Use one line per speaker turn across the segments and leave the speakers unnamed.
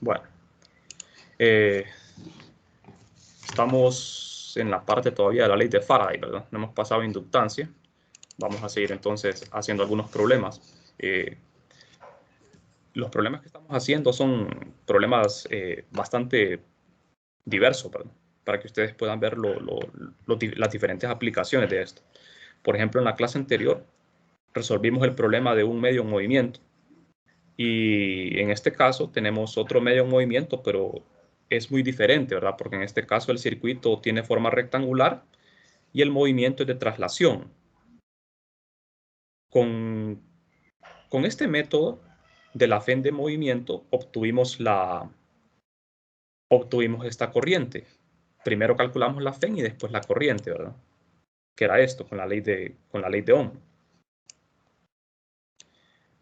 Bueno, estamos en la parte todavía de la ley de Faraday, ¿verdad? No hemos pasado a inductancia. Vamos a seguir entonces haciendo algunos problemas. Los problemas que estamos haciendo son problemas bastante diversos, ¿verdad? Para que ustedes puedan ver las diferentes aplicaciones de esto. Por ejemplo, en la clase anterior resolvimos el problema de un medio en movimiento. Y en este caso tenemos otro medio en movimiento, pero es muy diferente, ¿verdad? Porque en este caso el circuito tiene forma rectangular y el movimiento es de traslación. Con este método de la FEN de movimiento obtuvimos esta corriente. Primero calculamos la FEN y después la corriente, ¿verdad? Que era esto, con la ley de Ohm.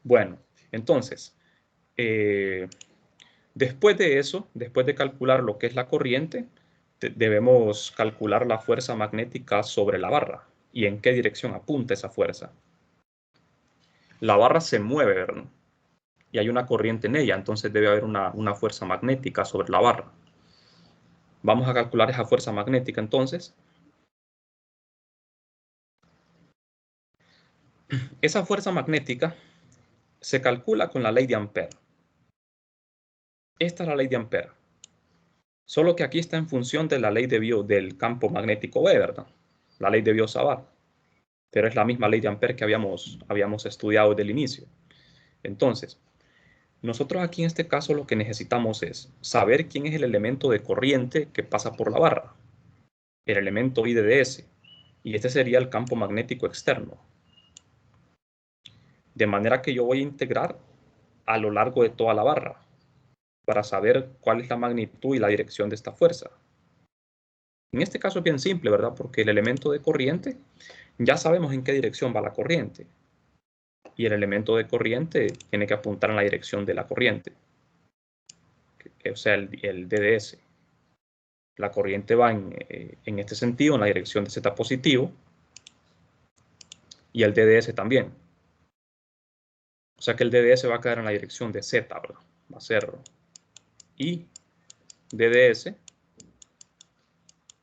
Bueno, entonces, después de eso, después de calcular lo que es la corriente, debemos calcular la fuerza magnética sobre la barra y en qué dirección apunta esa fuerza. La barra se mueve, ¿verdad? Y hay una corriente en ella, entonces debe haber una fuerza magnética sobre la barra. Vamos a calcular esa fuerza magnética entonces. Esa fuerza magnética se calcula con la ley de Ampère. Esta es la ley de Ampère. Solo que aquí está en función de la ley del campo magnético B, ¿verdad? La ley de Biot-Savart. Pero es la misma ley de Ampère que habíamos estudiado desde el inicio. Entonces, nosotros aquí en este caso lo que necesitamos es saber quién es el elemento de corriente que pasa por la barra. El elemento I de S. Y este sería el campo magnético externo. De manera que yo voy a integrar a lo largo de toda la barra para saber cuál es la magnitud y la dirección de esta fuerza. En este caso es bien simple, ¿verdad? Porque el elemento de corriente, ya sabemos en qué dirección va la corriente. Y el elemento de corriente tiene que apuntar en la dirección de la corriente. O sea, el DDS. La corriente va en este sentido, en la dirección de Z positivo. Y el DDS también. O sea que el DDS va a quedar en la dirección de Z, ¿verdad? Va a ser I DDS.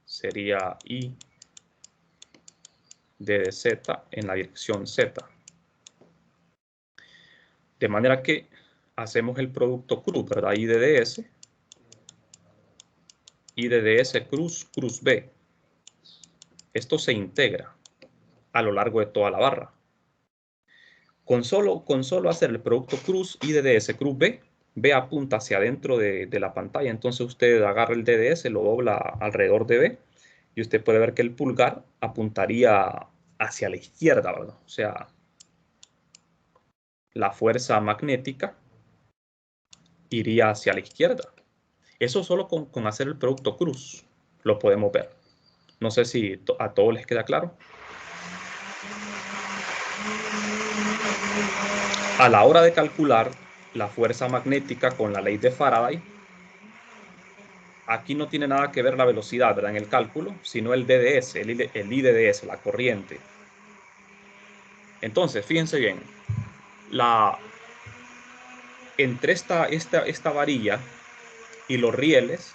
Sería I DDZ en la dirección Z. De manera que hacemos el producto cruz, ¿verdad? I DDS cruz B. Esto se integra a lo largo de toda la barra. Con solo hacer el producto cruz I DDS cruz B, B apunta hacia adentro de la pantalla. Entonces usted agarra el DDS, lo dobla alrededor de B y usted puede ver que el pulgar apuntaría hacia la izquierda, ¿verdad? O sea, la fuerza magnética iría hacia la izquierda. Eso solo con hacer el producto cruz lo podemos ver. No sé si a todos les queda claro. A la hora de calcular la fuerza magnética con la ley de Faraday, aquí no tiene nada que ver la velocidad, ¿verdad? En el cálculo, sino el DDS, el IDDS, la corriente. Entonces, fíjense bien, entre esta varilla y los rieles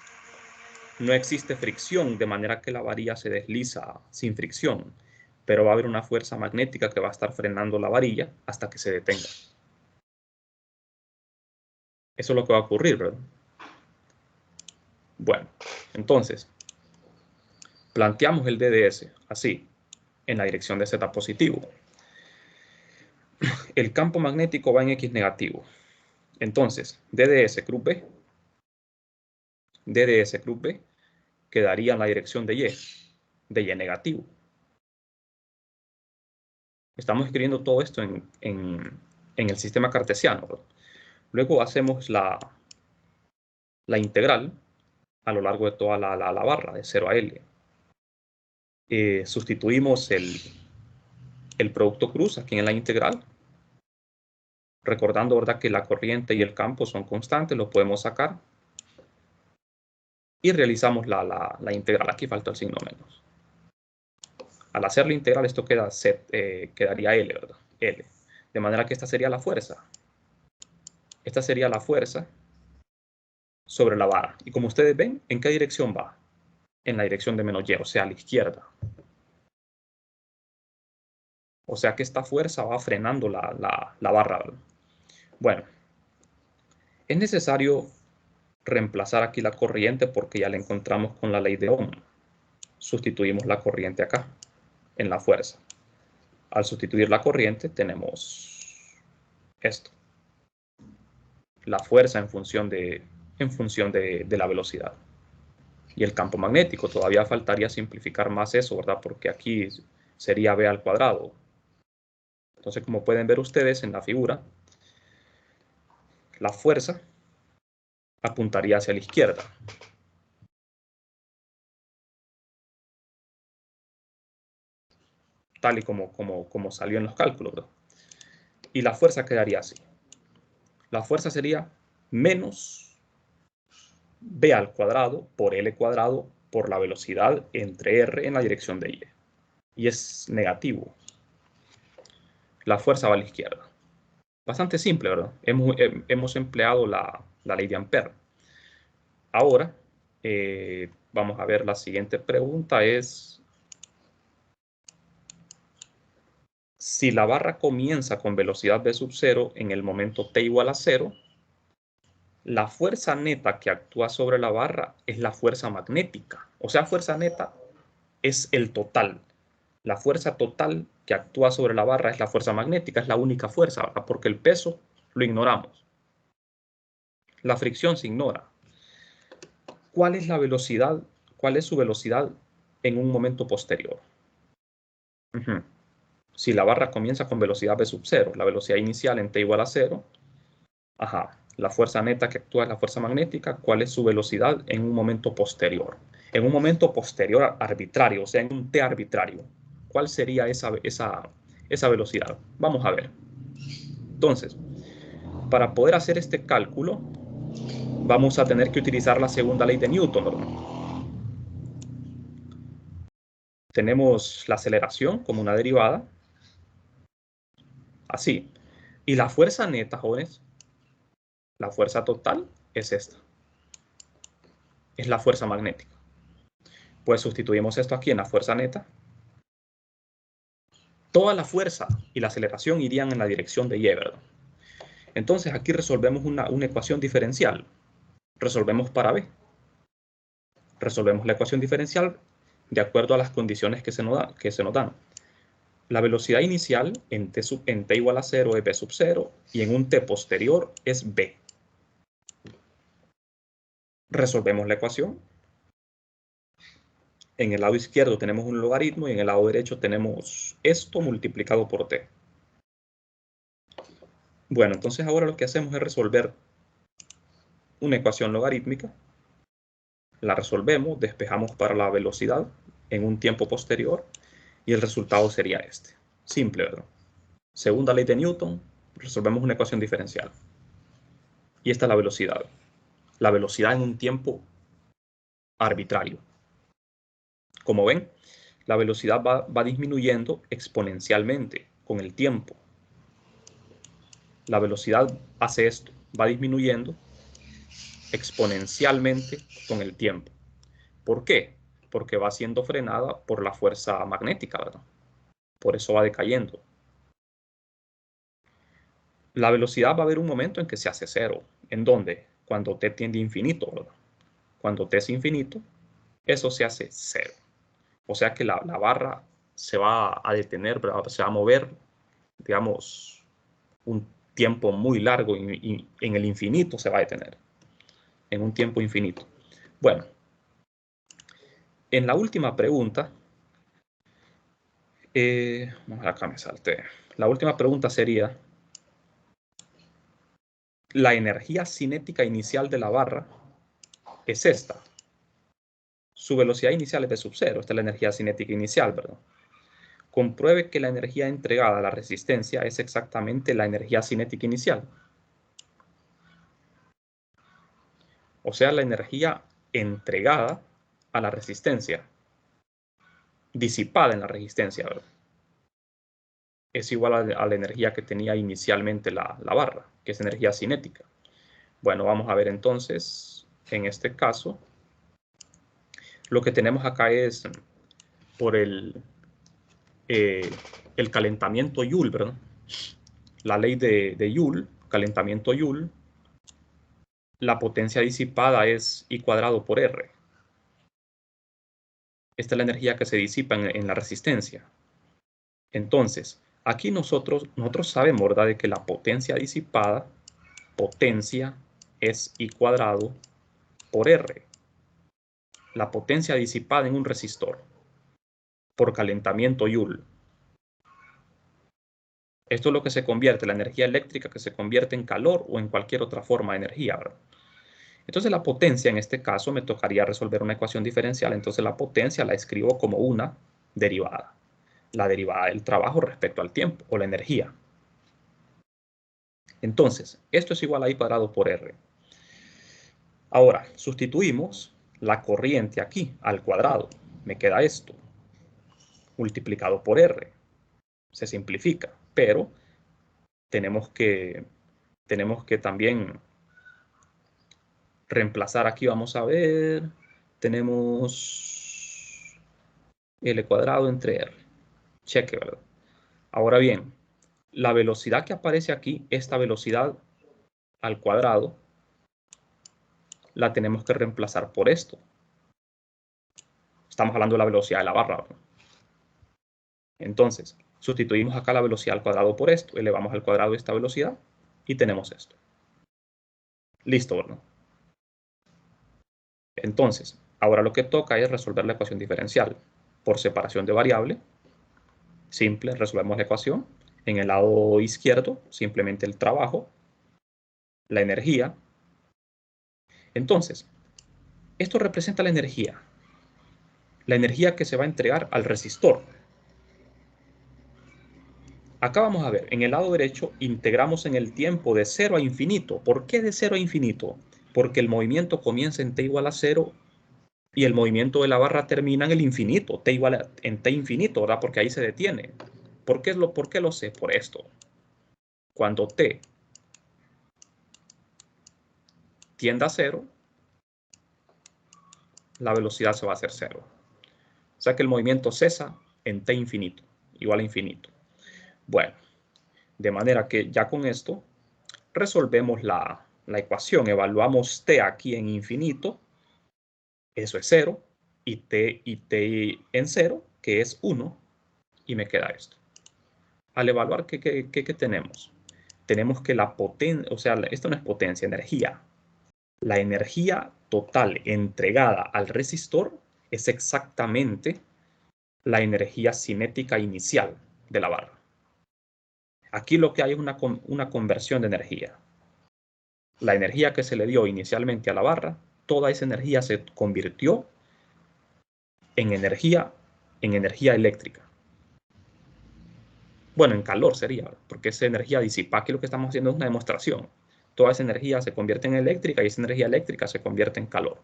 no existe fricción, de manera que la varilla se desliza sin fricción, pero va a haber una fuerza magnética que va a estar frenando la varilla hasta que se detenga. Eso es lo que va a ocurrir, ¿verdad? Bueno, entonces, planteamos el DDS así, en la dirección de Z positivo. El campo magnético va en X negativo. Entonces, DDS cruz B, quedaría en la dirección de Y negativo. Estamos escribiendo todo esto en el sistema cartesiano, ¿verdad? Luego hacemos la integral a lo largo de toda la barra, de 0 a L. Sustituimos el producto cruz aquí en la integral. Recordando, ¿verdad?, que la corriente y el campo son constantes, lo podemos sacar. Y realizamos la integral. Aquí falta el signo menos. Al hacer la integral, esto quedaría L, ¿verdad? L. De manera que esta sería la fuerza. Esta sería la fuerza sobre la barra. Y como ustedes ven, ¿en qué dirección va? En la dirección de menos y, o sea, a la izquierda. O sea que esta fuerza va frenando la barra. Bueno, es necesario reemplazar aquí la corriente porque ya la encontramos con la ley de Ohm. Sustituimos la corriente acá, en la fuerza. Al sustituir la corriente tenemos esto. La fuerza en función de la velocidad. Y el campo magnético, todavía faltaría simplificar más eso, ¿verdad? Porque aquí sería B al cuadrado. Entonces, como pueden ver ustedes en la figura, la fuerza apuntaría hacia la izquierda. Tal y como salió en los cálculos, ¿verdad? Y la fuerza quedaría así. La fuerza sería menos B al cuadrado por L cuadrado por la velocidad entre R en la dirección de Y. Y es negativo. La fuerza va a la izquierda. Bastante simple, ¿verdad? Hemos empleado la ley de Ampère. Ahora, vamos a ver la siguiente pregunta es, si la barra comienza con velocidad v sub 0 en el momento t igual a 0, la fuerza neta que actúa sobre la barra es la fuerza magnética. O sea, fuerza neta es el total. La fuerza total que actúa sobre la barra es la fuerza magnética, es la única fuerza, ¿verdad? Porque el peso lo ignoramos. La fricción se ignora. ¿Cuál es la velocidad? ¿Cuál es su velocidad en un momento posterior? Si la barra comienza con velocidad v sub 0, la velocidad inicial en t igual a 0, la fuerza neta que actúa es la fuerza magnética, ¿cuál es su velocidad en un momento posterior? En un momento posterior arbitrario, o sea, en un t arbitrario. ¿Cuál sería esa velocidad? Vamos a ver. Entonces, para poder hacer este cálculo, vamos a tener que utilizar la segunda ley de Newton, ¿verdad? Tenemos la aceleración como una derivada, así. Y la fuerza neta, jóvenes, la fuerza total es esta. Es la fuerza magnética. Pues sustituimos esto aquí en la fuerza neta. Toda la fuerza y la aceleración irían en la dirección de Y, ¿verdad? Entonces aquí resolvemos una ecuación diferencial. Resolvemos para B. Resolvemos la ecuación diferencial de acuerdo a las condiciones que se nos dan. La velocidad inicial en t igual a 0 es v sub 0 y en un t posterior es b. Resolvemos la ecuación. En el lado izquierdo tenemos un logaritmo y en el lado derecho tenemos esto multiplicado por t. Bueno, entonces ahora lo que hacemos es resolver una ecuación logarítmica. La resolvemos, despejamos para la velocidad en un tiempo posterior y el resultado sería este. Simple, ¿verdad? Segunda ley de Newton, resolvemos una ecuación diferencial. Y esta es la velocidad. La velocidad en un tiempo arbitrario. Como ven, la velocidad va disminuyendo exponencialmente con el tiempo. La velocidad hace esto, va disminuyendo exponencialmente con el tiempo. ¿Por qué? Porque va siendo frenada por la fuerza magnética, ¿verdad? Por eso va decayendo. La velocidad va a haber un momento en que se hace cero. ¿En dónde? Cuando t tiende a infinito, ¿verdad? Cuando t es infinito, eso se hace cero. O sea que la barra se va a detener, ¿verdad? Se va a mover, digamos, un tiempo muy largo y en el infinito se va a detener. En un tiempo infinito. Bueno, en la última pregunta, acá me salté. La última pregunta sería, la energía cinética inicial de la barra es esta. Su velocidad inicial es v sub 0. Esta es la energía cinética inicial, ¿verdad? Compruebe que la energía entregada a la resistencia es exactamente la energía cinética inicial. O sea, la energía entregada a la resistencia, disipada en la resistencia, ¿verdad? Es igual a la energía que tenía inicialmente la barra, que es energía cinética. Bueno, vamos a ver entonces en este caso, lo que tenemos acá es por el calentamiento Joule, ¿verdad? La ley de Joule, calentamiento Joule, la potencia disipada es I cuadrado por R. Esta es la energía que se disipa en la resistencia. Entonces, aquí nosotros sabemos, ¿verdad?, de que la potencia disipada, potencia, es I cuadrado por R. La potencia disipada en un resistor por calentamiento Joule. Esto es lo que se convierte, la energía eléctrica que se convierte en calor o en cualquier otra forma de energía, ¿verdad? Entonces la potencia, en este caso, me tocaría resolver una ecuación diferencial. Entonces la potencia la escribo como una derivada. La derivada del trabajo respecto al tiempo o la energía. Entonces, esto es igual a I cuadrado por R. Ahora, sustituimos la corriente aquí al cuadrado. Me queda esto, multiplicado por R. Se simplifica, pero tenemos que también reemplazar aquí, vamos a ver, tenemos L cuadrado entre R. Cheque, ¿verdad? Ahora bien, la velocidad que aparece aquí, esta velocidad al cuadrado, la tenemos que reemplazar por esto. Estamos hablando de la velocidad de la barra, ¿verdad? Entonces, sustituimos acá la velocidad al cuadrado por esto, elevamos al cuadrado esta velocidad y tenemos esto. Listo, ¿verdad? Entonces, ahora lo que toca es resolver la ecuación diferencial por separación de variable. Simple, resolvemos la ecuación. En el lado izquierdo, simplemente el trabajo, la energía. Entonces, esto representa la energía que se va a entregar al resistor. Acá vamos a ver, en el lado derecho integramos en el tiempo de 0 a infinito. ¿Por qué de 0 a infinito? Porque el movimiento comienza en t igual a 0 y el movimiento de la barra termina en el infinito, en t infinito, ¿verdad? Porque ahí se detiene. ¿Por qué lo sé? Por esto. Cuando t tiende a 0, la velocidad se va a hacer 0. O sea que el movimiento cesa en t infinito, igual a infinito. Bueno, de manera que ya con esto resolvemos la ecuación. Evaluamos t aquí en infinito, eso es 0, y t en 0, que es 1, y me queda esto. Al evaluar, ¿qué tenemos? Tenemos que la potencia, o sea, esto no es potencia, energía. La energía total entregada al resistor es exactamente la energía cinética inicial de la barra. Aquí lo que hay es una conversión de energía. La energía que se le dio inicialmente a la barra, toda esa energía se convirtió en energía eléctrica. Bueno, en calor sería, porque esa energía disipada. Aquí lo que estamos haciendo es una demostración. Toda esa energía se convierte en eléctrica y esa energía eléctrica se convierte en calor.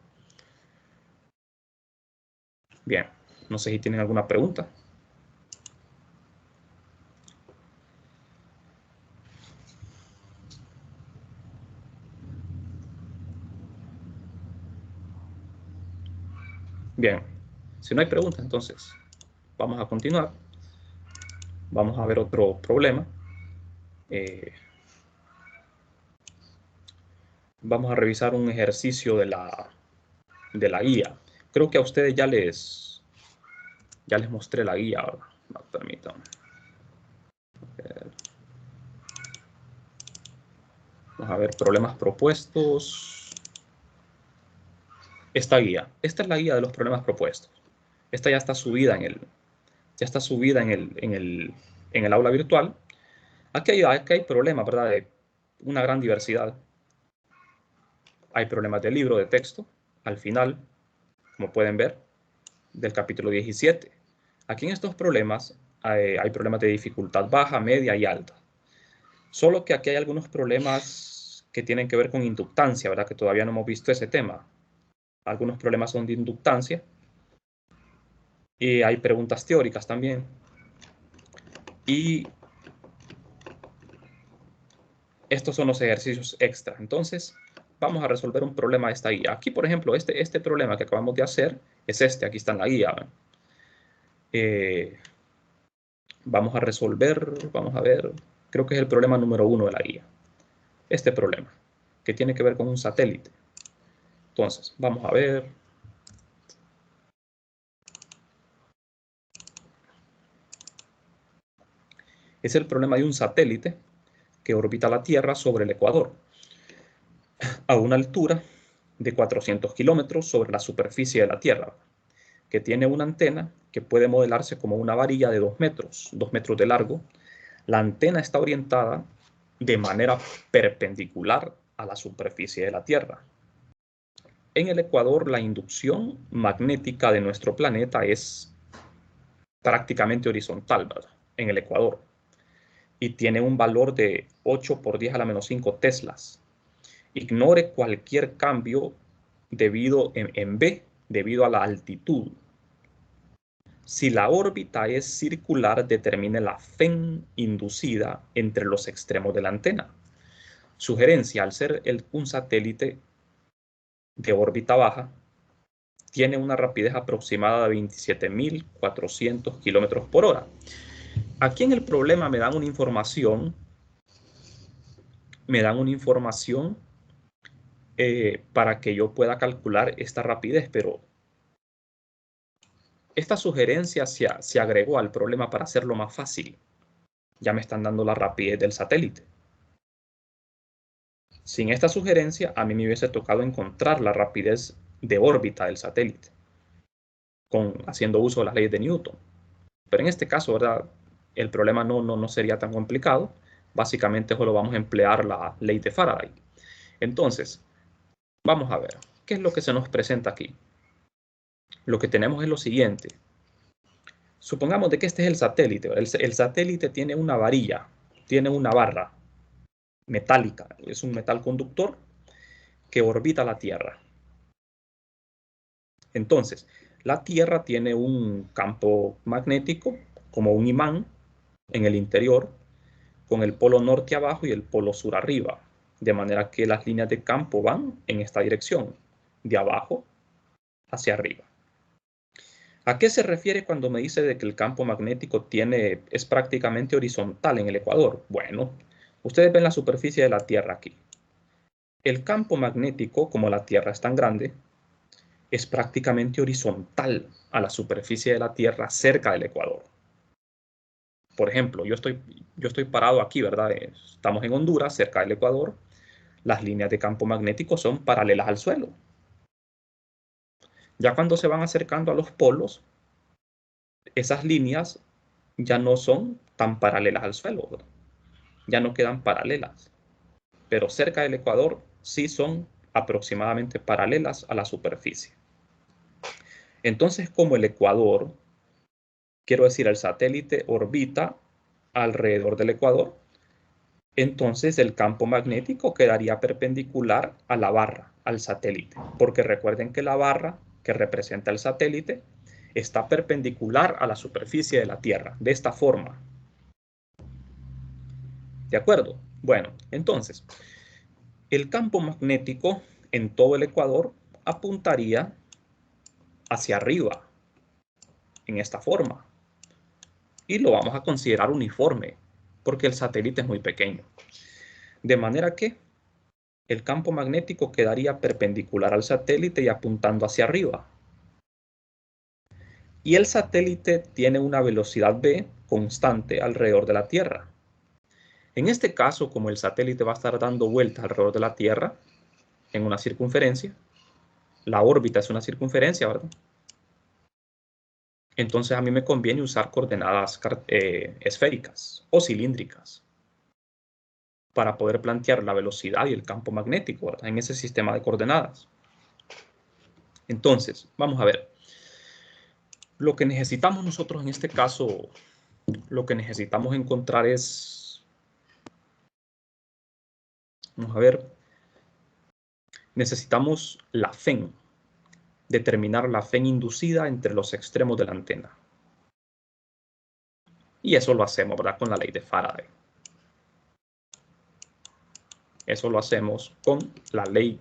Bien, no sé si tienen alguna pregunta. Bien, si no hay preguntas, entonces vamos a continuar. Vamos a ver otro problema. Vamos a revisar un ejercicio de la guía. Creo que a ustedes ya les mostré la guía. No, permítanme. Vamos a ver problemas propuestos. Esta guía. Esta es la guía de los problemas propuestos. Esta ya está subida en el aula virtual. Aquí hay problemas, ¿verdad? De una gran diversidad. Hay problemas de libro, de texto. Al final, como pueden ver, del capítulo 17. Aquí en estos problemas hay problemas de dificultad baja, media y alta. Solo que aquí hay algunos problemas que tienen que ver con inductancia, ¿verdad? Que todavía no hemos visto ese tema. Algunos problemas son de inductancia. Y hay preguntas teóricas también. Y estos son los ejercicios extra. Entonces, vamos a resolver un problema de esta guía. Aquí, por ejemplo, este problema que acabamos de hacer es este, aquí está en la guía. Vamos a resolver, vamos a ver, creo que es el problema número 1 de la guía. Este problema, que tiene que ver con un satélite. Entonces, vamos a ver. Es el problema de un satélite que orbita la Tierra sobre el Ecuador, a una altura de 400 kilómetros sobre la superficie de la Tierra, que tiene una antena que puede modelarse como una varilla de 2 metros de largo. La antena está orientada de manera perpendicular a la superficie de la Tierra. En el Ecuador, la inducción magnética de nuestro planeta es prácticamente horizontal, ¿verdad? En el Ecuador. Y tiene un valor de 8 por 10 a la menos 5 teslas. Ignore cualquier cambio en B debido a la altitud. Si la órbita es circular, determine la FEN inducida entre los extremos de la antena. Sugerencia: al ser un satélite de órbita baja, tiene una rapidez aproximada de 27.400 kilómetros por hora. Aquí en el problema me dan una información para que yo pueda calcular esta rapidez, pero esta sugerencia se agregó al problema para hacerlo más fácil. Ya me están dando la rapidez del satélite. Sin esta sugerencia, a mí me hubiese tocado encontrar la rapidez de órbita del satélite, haciendo uso de las leyes de Newton. Pero en este caso, ¿verdad?, el problema no sería tan complicado. Básicamente solo vamos a emplear la ley de Faraday. Entonces, vamos a ver, ¿qué es lo que se nos presenta aquí? Lo que tenemos es lo siguiente. Supongamos de que este es el satélite. El satélite tiene una varilla, tiene una barra metálica, es un metal conductor que orbita la Tierra. Entonces, la Tierra tiene un campo magnético, como un imán, en el interior, con el polo norte abajo y el polo sur arriba, de manera que las líneas de campo van en esta dirección, de abajo hacia arriba. ¿A qué se refiere cuando me dice de que el campo magnético es prácticamente horizontal en el Ecuador? Bueno, ustedes ven la superficie de la Tierra aquí. El campo magnético, como la Tierra es tan grande, es prácticamente horizontal a la superficie de la Tierra cerca del Ecuador. Por ejemplo, yo estoy parado aquí, ¿verdad? Estamos en Honduras, cerca del Ecuador. Las líneas de campo magnético son paralelas al suelo. Ya cuando se van acercando a los polos, esas líneas ya no son tan paralelas al suelo, ¿verdad? Ya no quedan paralelas. Pero cerca del Ecuador sí son aproximadamente paralelas a la superficie. Entonces, como el Ecuador, quiero decir, el satélite orbita alrededor del Ecuador, entonces el campo magnético quedaría perpendicular a la barra, al satélite, porque recuerden que la barra que representa el satélite está perpendicular a la superficie de la Tierra, de esta forma. ¿De acuerdo? Bueno, entonces, el campo magnético en todo el Ecuador apuntaría hacia arriba, en esta forma, y lo vamos a considerar uniforme, porque el satélite es muy pequeño. De manera que el campo magnético quedaría perpendicular al satélite y apuntando hacia arriba. Y el satélite tiene una velocidad v constante alrededor de la Tierra. En este caso, como el satélite va a estar dando vueltas alrededor de la Tierra en una circunferencia, la órbita es una circunferencia, ¿verdad? Entonces a mí me conviene usar coordenadas esféricas o cilíndricas para poder plantear la velocidad y el campo magnético, ¿verdad?, en ese sistema de coordenadas. Entonces, vamos a ver. Lo que necesitamos nosotros en este caso, lo que necesitamos encontrar es, vamos a ver, necesitamos la FEN, determinar la FEN inducida entre los extremos de la antena. Y eso lo hacemos, ¿verdad?, con la ley de Faraday. Eso lo hacemos con la ley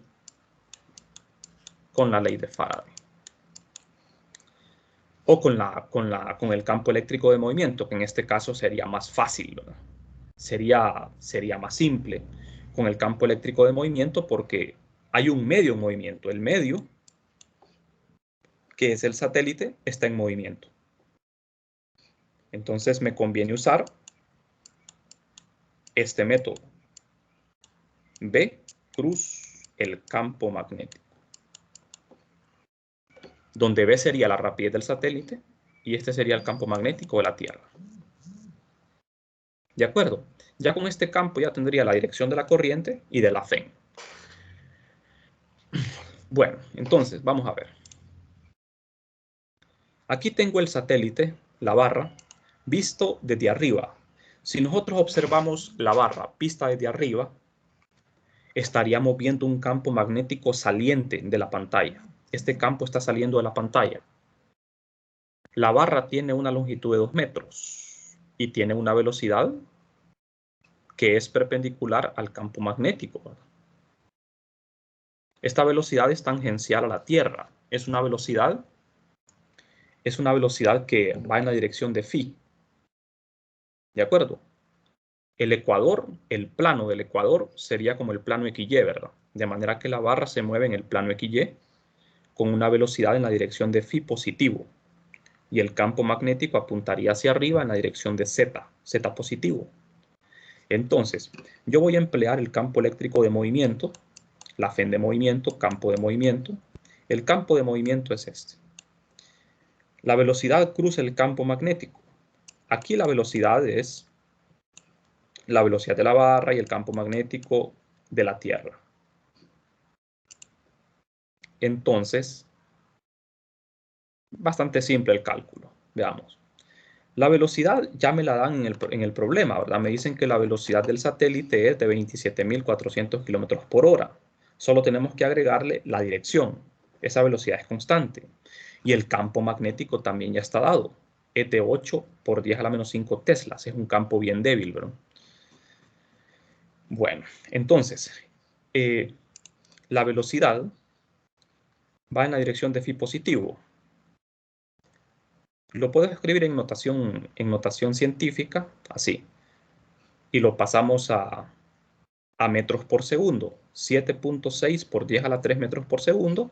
con la ley de Faraday. O con el campo eléctrico de movimiento, que en este caso sería más fácil, ¿verdad? Sería más simple con el campo eléctrico de movimiento porque hay un medio en movimiento. El medio, que es el satélite, está en movimiento. Entonces me conviene usar este método. B, cruz el campo magnético. Donde B sería la rapidez del satélite y este sería el campo magnético de la Tierra. ¿De acuerdo? Ya con este campo ya tendría la dirección de la corriente y de la FEN. Bueno, entonces vamos a ver. Aquí tengo el satélite, la barra, visto desde arriba. Si nosotros observamos la barra vista desde arriba, estaríamos viendo un campo magnético saliente de la pantalla. Este campo está saliendo de la pantalla. La barra tiene una longitud de 2 metros y tiene una velocidad que es perpendicular al campo magnético. Esta velocidad es tangencial a la Tierra. Es una velocidad que va en la dirección de phi. ¿De acuerdo? El ecuador, el plano del ecuador sería como el plano XY, ¿verdad? De manera que la barra se mueve en el plano XY con una velocidad en la dirección de phi positivo. Y el campo magnético apuntaría hacia arriba en la dirección de Z, Z positivo. Entonces, yo voy a emplear el campo eléctrico de movimiento, la FEN de movimiento, campo de movimiento. El campo de movimiento es este. La velocidad cruza el campo magnético. Aquí la velocidad es la velocidad de la barra y el campo magnético de la Tierra. Entonces, bastante simple el cálculo. Veamos. La velocidad ya me la dan en el problema, ¿verdad? Me dicen que la velocidad del satélite es de 27.400 kilómetros por hora. Solo tenemos que agregarle la dirección. Esa velocidad es constante. Y el campo magnético también ya está dado. Es de 8 por 10 a la menos 5 teslas. Es un campo bien débil, ¿verdad? Bueno, entonces, la velocidad va en la dirección de phi positivo. Lo puedo escribir en notación científica, así. Y lo pasamos a metros por segundo. 7.6 por 10 a la 3 metros por segundo.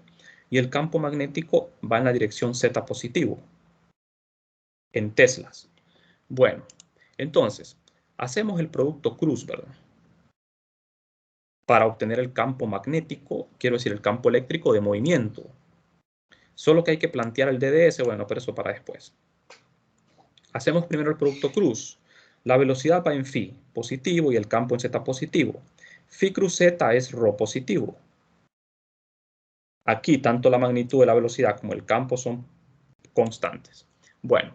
Y el campo magnético va en la dirección Z positivo. En teslas. Bueno, entonces, hacemos el producto cruz, ¿verdad? Para obtener el campo magnético, quiero decir el campo eléctrico de movimiento. Solo que hay que plantear el DDS, bueno, pero eso para después. Hacemos primero el producto cruz. La velocidad va en phi positivo y el campo en z positivo. Phi cruz z es ρ positivo. Aquí tanto la magnitud de la velocidad como el campo son constantes. Bueno,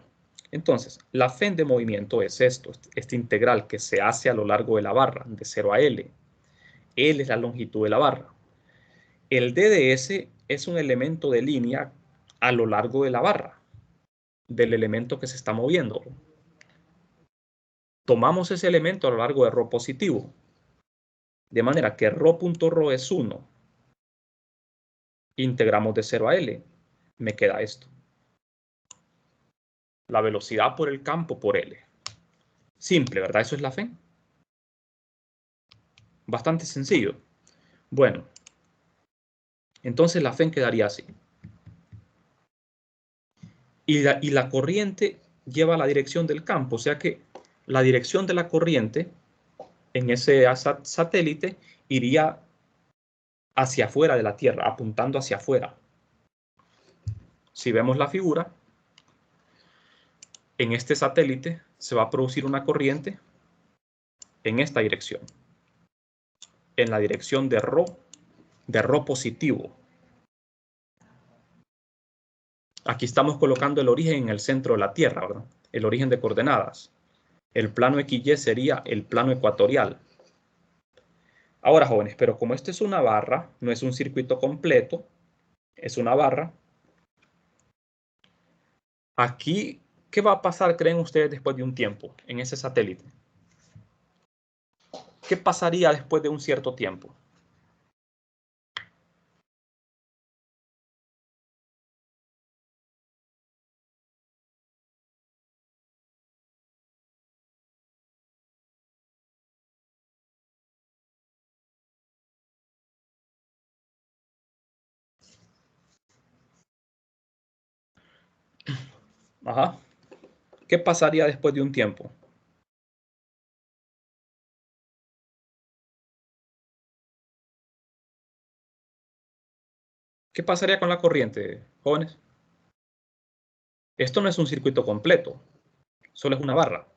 entonces la FEN de movimiento es esto, este integral que se hace a lo largo de la barra, de 0 a L. L es la longitud de la barra. El DDS es un elemento de línea a lo largo de la barra, del elemento que se está moviendo. Tomamos ese elemento a lo largo de ρ positivo, de manera que ρ.ρ es 1. Integramos de 0 a L. Me queda esto. La velocidad por el campo por L. Simple, ¿verdad? Eso es la FEN. Bastante sencillo. Bueno, entonces la FEN quedaría así. Y la corriente lleva la dirección del campo, o sea que la dirección de la corriente en ese satélite iría hacia afuera de la Tierra, apuntando hacia afuera. Si vemos la figura, en este satélite se va a producir una corriente en esta dirección, en la dirección de ρ positivo. Aquí estamos colocando el origen en el centro de la Tierra, ¿verdad? El origen de coordenadas. El plano XY sería el plano ecuatorial. Ahora, jóvenes, pero como esto es una barra, no es un circuito completo, es una barra. Aquí, ¿qué va a pasar, creen ustedes, después de un tiempo en ese satélite? ¿Qué pasaría después de un cierto tiempo? Ajá. ¿Qué pasaría después de un tiempo? ¿Qué pasaría con la corriente, jóvenes? Esto no es un circuito completo, solo es una barra.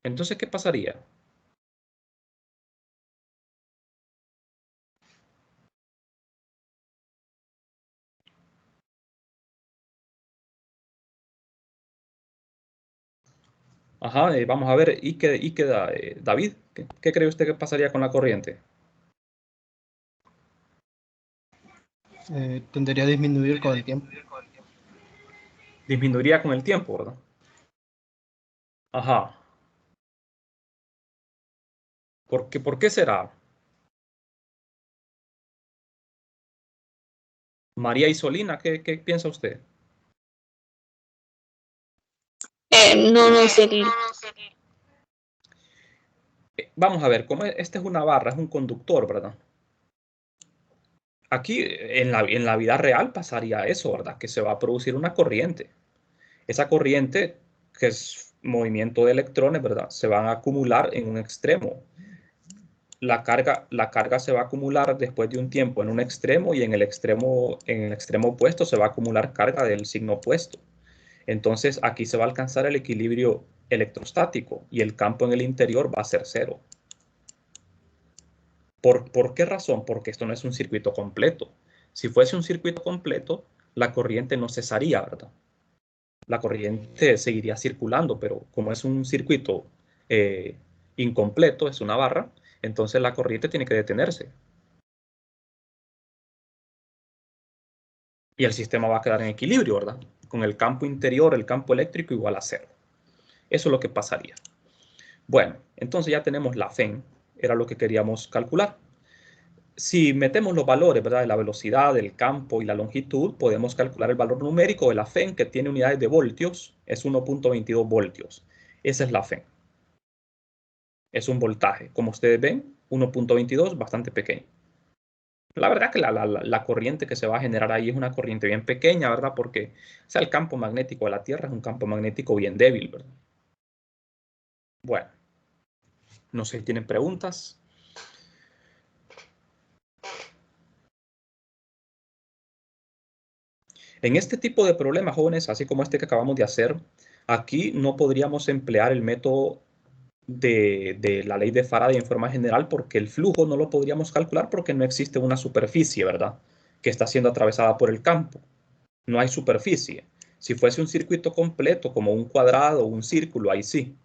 Entonces, ¿qué pasaría? Ajá, vamos a ver, ¿y queda David? ¿Qué cree usted que pasaría con la corriente?
Tendería a disminuir con el tiempo.
Disminuiría con el tiempo, ¿verdad? Ajá. ¿Por qué será? María Isolina, ¿qué piensa usted?
No sé.
Vamos a ver, como esta es una barra, es un conductor, ¿verdad? Aquí en la vida real pasaría eso, ¿verdad? Que se va a producir una corriente. Esa corriente, que es movimiento de electrones, ¿verdad? Se van a acumular en un extremo. La carga se va a acumular después de un tiempo en un extremo y en el extremo opuesto se va a acumular carga del signo opuesto. Entonces aquí se va a alcanzar el equilibrio electrostático y el campo en el interior va a ser cero. ¿Por qué razón? Porque esto no es un circuito completo. Si fuese un circuito completo, la corriente no cesaría, ¿verdad? La corriente seguiría circulando, pero como es un circuito eh, incompleto, es una barra, entonces la corriente tiene que detenerse. Y el sistema va a quedar en equilibrio, ¿verdad? Con el campo interior, el campo eléctrico igual a cero. Eso es lo que pasaría. Bueno, entonces ya tenemos la FEN, era lo que queríamos calcular. Si metemos los valores, ¿verdad? De la velocidad, del campo y la longitud, podemos calcular el valor numérico de la FEN, que tiene unidades de voltios, es 1.22 voltios. Esa es la FEN. Es un voltaje. Como ustedes ven, 1.22, bastante pequeño. La verdad que la corriente que se va a generar ahí es una corriente bien pequeña, ¿verdad? Porque o sea, el campo magnético de la Tierra es un campo magnético bien débil, ¿verdad? Bueno, no sé si tienen preguntas. En este tipo de problemas, jóvenes, así como este que acabamos de hacer, aquí no podríamos emplear el método de la ley de Faraday en forma general porque el flujo no lo podríamos calcular porque no existe una superficie, ¿verdad? Que está siendo atravesada por el campo. No hay superficie. Si fuese un circuito completo, como un cuadrado o un círculo, ahí sí.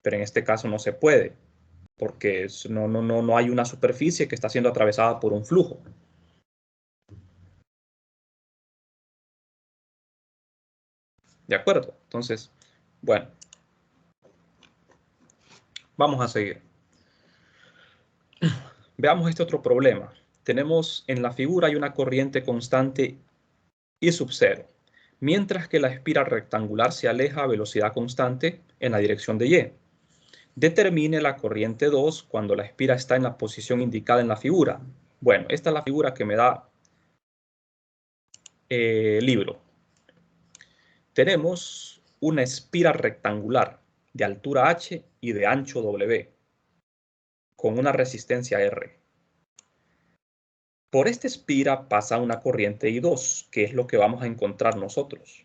Pero en este caso no se puede, porque no hay una superficie que está siendo atravesada por un flujo. ¿De acuerdo? Entonces, bueno, vamos a seguir. Veamos este otro problema. Tenemos en la figura hay una corriente constante I sub 0, mientras que la espiral rectangular se aleja a velocidad constante en la dirección de Y. Determine la corriente 2 cuando la espiral está en la posición indicada en la figura. Bueno, esta es la figura que me da libro. Tenemos una espiral rectangular de altura h y de ancho w, con una resistencia R. Por esta espira pasa una corriente I2, que es lo que vamos a encontrar nosotros.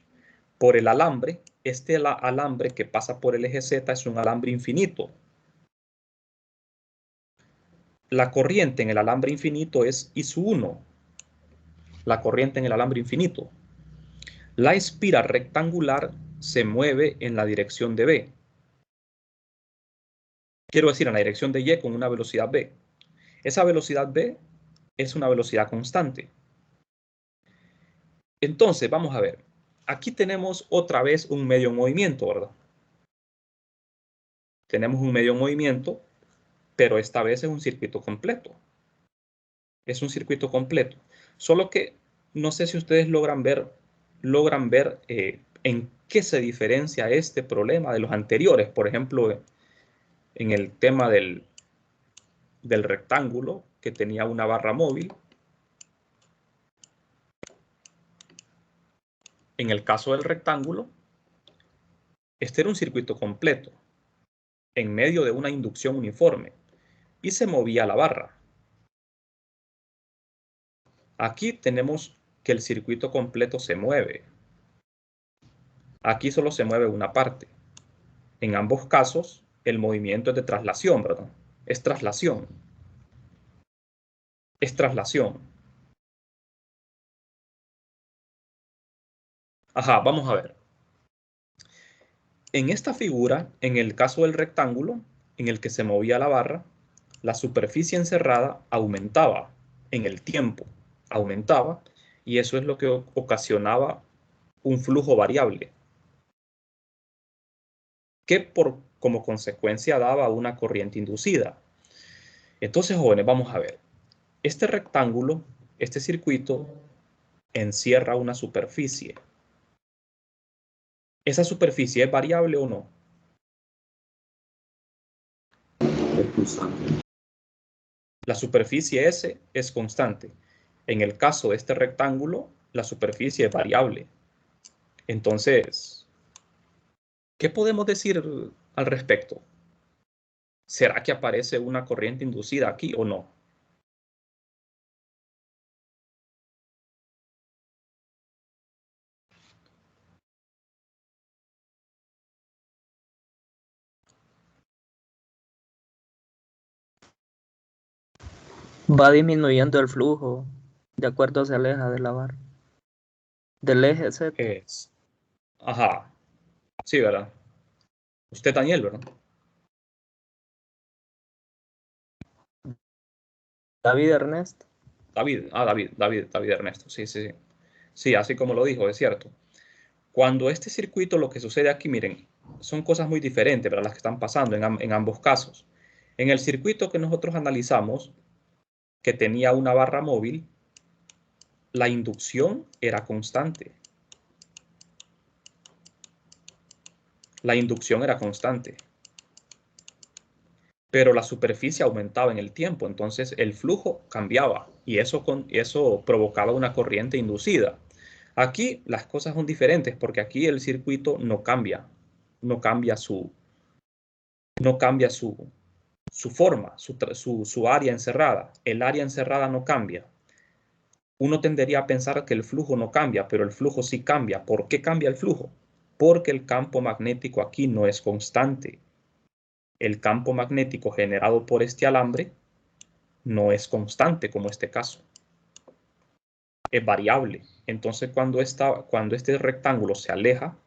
Por el alambre, este alambre que pasa por el eje Z es un alambre infinito. La corriente en el alambre infinito es I sub 1, la corriente en el alambre infinito. La espira rectangular se mueve en la dirección de B. Quiero decir, en la dirección de Y con una velocidad B. Esa velocidad B es una velocidad constante. Entonces, vamos a ver. Aquí tenemos otra vez un medio en movimiento, ¿verdad? Tenemos un medio en movimiento, pero esta vez es un circuito completo. Es un circuito completo. Solo que no sé si ustedes logran ver en qué se diferencia este problema de los anteriores. Por ejemplo, en el tema del rectángulo que tenía una barra móvil. en el caso del rectángulo, este era un circuito completo, en medio de una inducción uniforme, y se movía la barra. Aquí tenemos que el circuito completo se mueve. Aquí solo se mueve una parte. En ambos casos, el movimiento es de traslación, ¿verdad? Es traslación. Es traslación. Ajá, vamos a ver. En esta figura, en el caso del rectángulo, en el que se movía la barra, la superficie encerrada aumentaba en el tiempo, aumentaba, y eso es lo que ocasionaba un flujo variable, que como consecuencia daba una corriente inducida. Entonces, jóvenes, vamos a ver. Este rectángulo, este circuito, encierra una superficie. ¿Esa superficie es variable o no?
Es constante.
La superficie S es constante. En el caso de este rectángulo, la superficie es variable. Entonces, ¿qué podemos decir al respecto? ¿Será que aparece una corriente inducida aquí o no?
Va disminuyendo el flujo de acuerdo se aleja de la barra. Del eje Z.
Ajá. Sí, ¿verdad? Usted, Daniel, ¿verdad?
David Ernesto.
David Ernesto. Sí, sí, sí. Sí, así como lo dijo, es cierto. Cuando este circuito, lo que sucede aquí, miren, son cosas muy diferentes para las que están pasando en ambos casos. En el circuito que nosotros analizamos, que tenía una barra móvil, la inducción era constante. La inducción era constante. Pero la superficie aumentaba en el tiempo, entonces el flujo cambiaba y eso provocaba una corriente inducida. Aquí las cosas son diferentes porque aquí el circuito no cambia su forma, su área encerrada. El área encerrada no cambia. Uno tendería a pensar que el flujo no cambia, pero el flujo sí cambia. ¿Por qué cambia el flujo? Porque el campo magnético aquí no es constante. El campo magnético generado por este alambre no es constante como este caso. Es variable. Entonces cuando este rectángulo se aleja,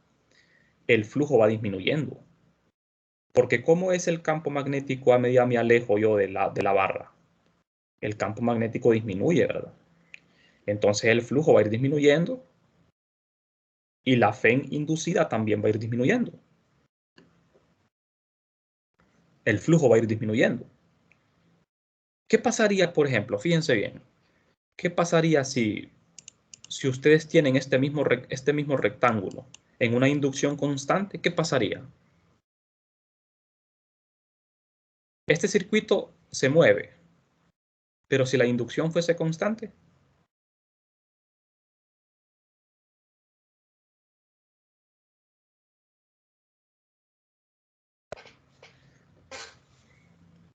el flujo va disminuyendo. Porque ¿cómo es el campo magnético a medida me alejo yo de la barra? El campo magnético disminuye, ¿verdad? Entonces el flujo va a ir disminuyendo y la FEN inducida también va a ir disminuyendo. El flujo va a ir disminuyendo. ¿Qué pasaría, por ejemplo? Fíjense bien. ¿Qué pasaría si ustedes tienen este mismo rectángulo en una inducción constante? ¿Qué pasaría? Este circuito se mueve, pero si la inducción fuese constante,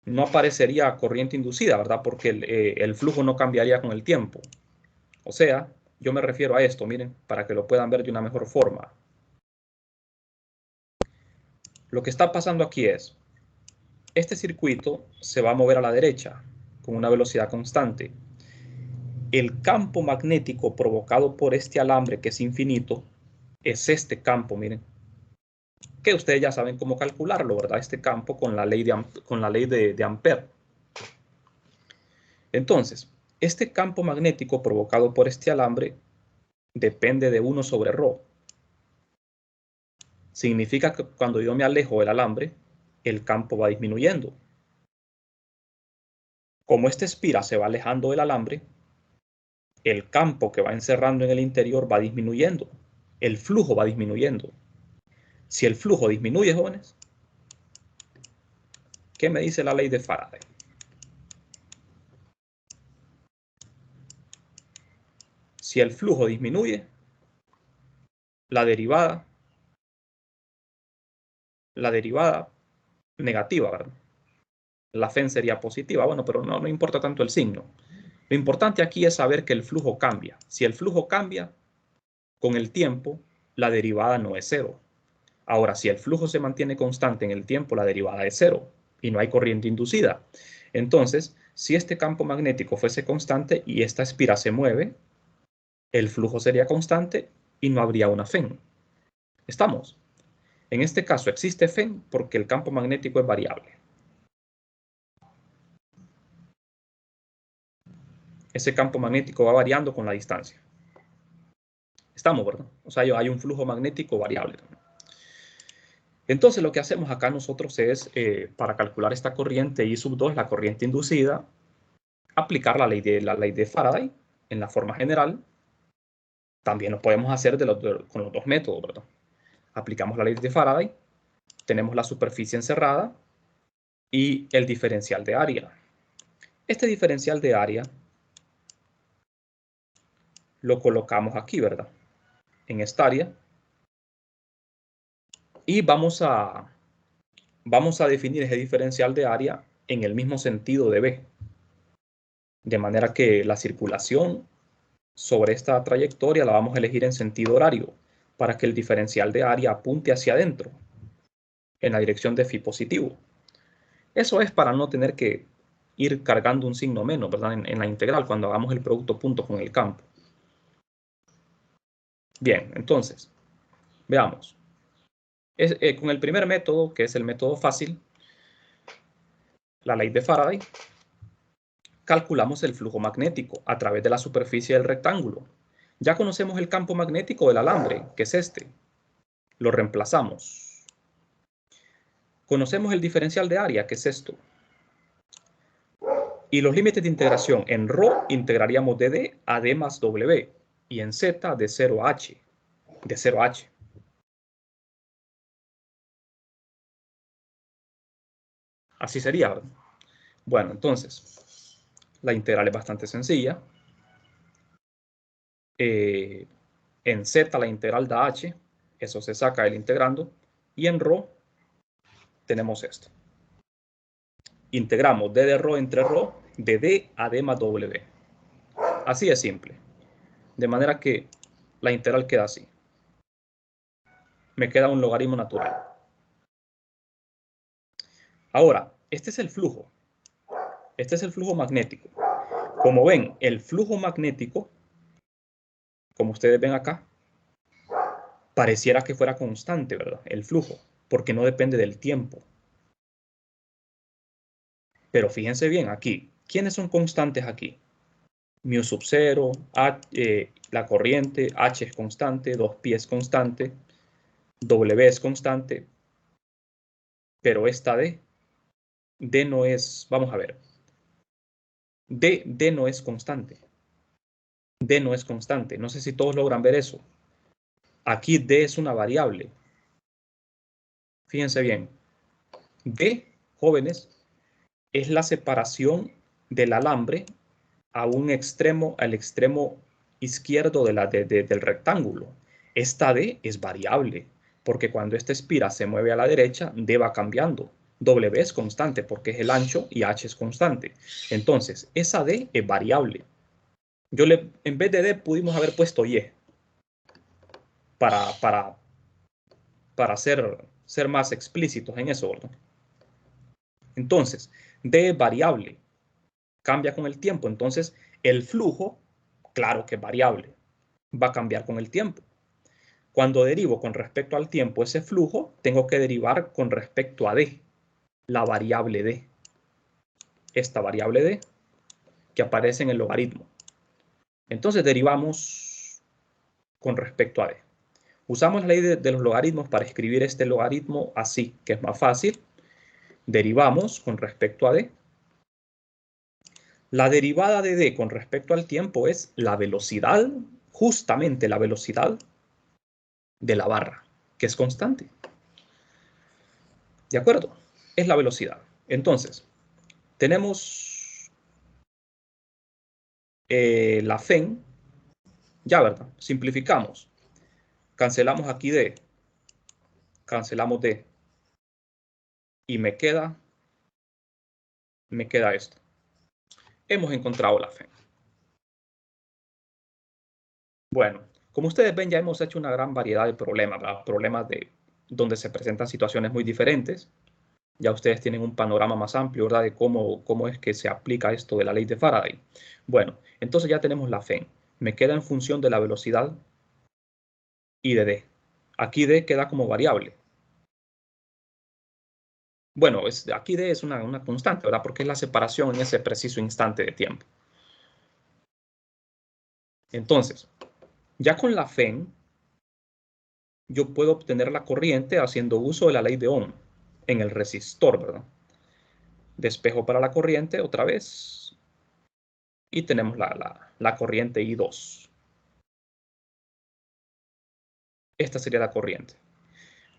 no aparecería corriente inducida, ¿verdad? Porque el flujo no cambiaría con el tiempo. O sea, yo me refiero a esto, miren, para que lo puedan ver de una mejor forma. Lo que está pasando aquí es, este circuito se va a mover a la derecha con una velocidad constante. El campo magnético provocado por este alambre, que es infinito, es este campo, miren, que ustedes ya saben cómo calcularlo, ¿verdad? Este campo con la ley de Ampère. Entonces, este campo magnético provocado por este alambre depende de 1 sobre ρ. Significa que cuando yo me alejo del alambre, el campo va disminuyendo. Como esta espira se va alejando del alambre, el campo que va encerrando en el interior va disminuyendo. El flujo va disminuyendo. Si el flujo disminuye, jóvenes, ¿qué me dice la ley de Faraday? Si el flujo disminuye, la derivada negativa, ¿verdad? La FEN sería positiva, bueno, pero no importa tanto el signo. Lo importante aquí es saber que el flujo cambia. Si el flujo cambia con el tiempo, la derivada no es cero. Ahora, si el flujo se mantiene constante en el tiempo, la derivada es cero y no hay corriente inducida. Entonces, si este campo magnético fuese constante y esta espira se mueve, el flujo sería constante y no habría una FEN. ¿Estamos? En este caso existe FEN porque el campo magnético es variable. Ese campo magnético va variando con la distancia. Estamos, ¿verdad? O sea, hay un flujo magnético variable. Entonces, lo que hacemos acá nosotros es, para calcular esta corriente I sub 2, la corriente inducida, aplicar la ley de Faraday en la forma general. También lo podemos hacer con los dos métodos, ¿verdad? Aplicamos la ley de Faraday, tenemos la superficie encerrada y el diferencial de área. Este diferencial de área lo colocamos aquí, ¿verdad? En esta área. Y vamos a definir ese diferencial de área en el mismo sentido de B. De manera que la circulación sobre esta trayectoria la vamos a elegir en sentido horario para que el diferencial de área apunte hacia adentro, en la dirección de phi positivo. Eso es para no tener que ir cargando un signo menos, ¿verdad? En la integral, cuando hagamos el producto punto con el campo. Bien, entonces, veamos. Con el primer método, que es el método fácil, la ley de Faraday, calculamos el flujo magnético a través de la superficie del rectángulo. Ya conocemos el campo magnético del alambre, que es este. Lo reemplazamos. Conocemos el diferencial de área, que es esto. Y los límites de integración. En ρ integraríamos de D a D más W. Y en Z de 0 a H. De 0 a H. Así sería, ¿verdad? Bueno, entonces, la integral es bastante sencilla. En Z la integral da H. Eso se saca el integrando. Y en ρ tenemos esto. Integramos d de ρ entre ρ de D a D más W. Así es simple. De manera que la integral queda así. Me queda un logaritmo natural. Ahora, este es el flujo. Este es el flujo magnético. Como ven, el flujo magnético, como ustedes ven acá, pareciera que fuera constante, ¿verdad? El flujo, porque no depende del tiempo. Pero fíjense bien aquí. ¿Quiénes son constantes aquí? Mu sub 0, la corriente, H es constante, 2pi es constante, W es constante, pero esta D no es, vamos a ver, D no es constante. D no es constante. No sé si todos logran ver eso. Aquí D es una variable. Fíjense bien. D, jóvenes, es la separación del alambre a un extremo, al extremo izquierdo del rectángulo. Esta D es variable, porque cuando esta espira se mueve a la derecha, D va cambiando. W es constante porque es el ancho y H es constante. Entonces, esa D es variable. En vez de D pudimos haber puesto Y para ser más explícitos en eso, ¿verdad? Entonces, D es variable, cambia con el tiempo. Entonces, el flujo, claro que es variable, va a cambiar con el tiempo. Cuando derivo con respecto al tiempo ese flujo, tengo que derivar con respecto a D, la variable D. Esta variable D que aparece en el logaritmo. Entonces, derivamos con respecto a D. Usamos la ley de los logaritmos para escribir este logaritmo así, que es más fácil. Derivamos con respecto a D. La derivada de D con respecto al tiempo es la velocidad, justamente la velocidad de la barra, que es constante. ¿De acuerdo? Es la velocidad. Entonces, tenemos la FEN, ya, ¿verdad? Simplificamos. Cancelamos aquí D. Cancelamos D. Y me queda esto. Hemos encontrado la fe. Bueno, como ustedes ven, ya hemos hecho una gran variedad de problemas, ¿verdad? Problemas donde se presentan situaciones muy diferentes. Ya ustedes tienen un panorama más amplio, ¿verdad? De cómo es que se aplica esto de la ley de Faraday. Bueno, entonces ya tenemos la fe. Me queda en función de la velocidad y de D. Aquí D queda como variable. Bueno, aquí D es una constante, ¿verdad? Porque es la separación en ese preciso instante de tiempo. Entonces, ya con la FEM, yo puedo obtener la corriente haciendo uso de la ley de Ohm en el resistor, ¿verdad? Despejo para la corriente otra vez. Y tenemos la corriente I2. Esta sería la corriente.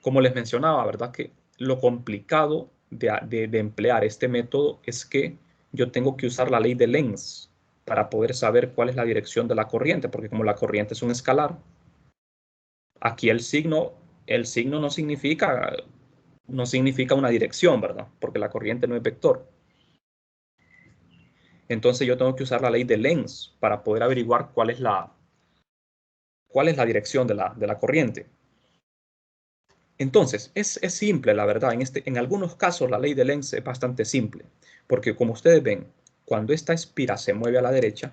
Como les mencionaba, ¿verdad? Que lo complicado de emplear este método es que yo tengo que usar la ley de Lenz para poder saber cuál es la dirección de la corriente, porque como la corriente es un escalar, aquí el signo no significa una dirección, ¿verdad? Porque la corriente no es vector. Entonces yo tengo que usar la ley de Lenz para poder averiguar cuál es la dirección de la corriente. Entonces, es simple, la verdad. En algunos casos la ley de Lenz es bastante simple, porque como ustedes ven, cuando esta espira se mueve a la derecha,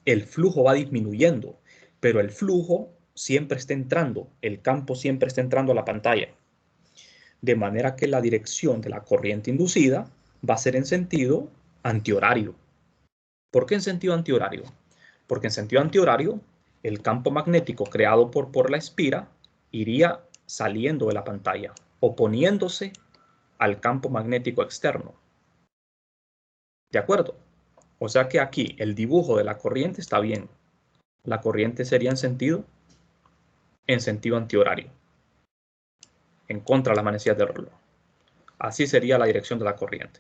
el flujo va disminuyendo, pero el flujo siempre está entrando, el campo siempre está entrando a la pantalla. De manera que la dirección de la corriente inducida va a ser en sentido antihorario. ¿Por qué en sentido antihorario? Porque en sentido antihorario, el campo magnético creado por la espira iría saliendo de la pantalla, oponiéndose al campo magnético externo. ¿De acuerdo? O sea que aquí el dibujo de la corriente está bien. La corriente sería en sentido antihorario, en contra de las manecillas del reloj. Así sería la dirección de la corriente.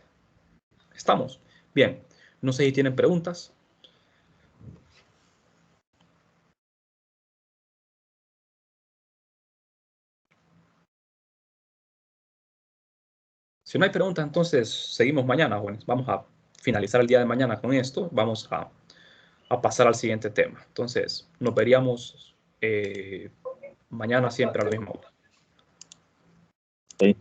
¿Estamos? Bien. No sé si tienen preguntas. Si no hay preguntas, entonces seguimos mañana, jóvenes. Vamos a finalizar el día de mañana con esto. Vamos a pasar al siguiente tema. Entonces, nos veríamos mañana siempre a la misma hora.
Sí.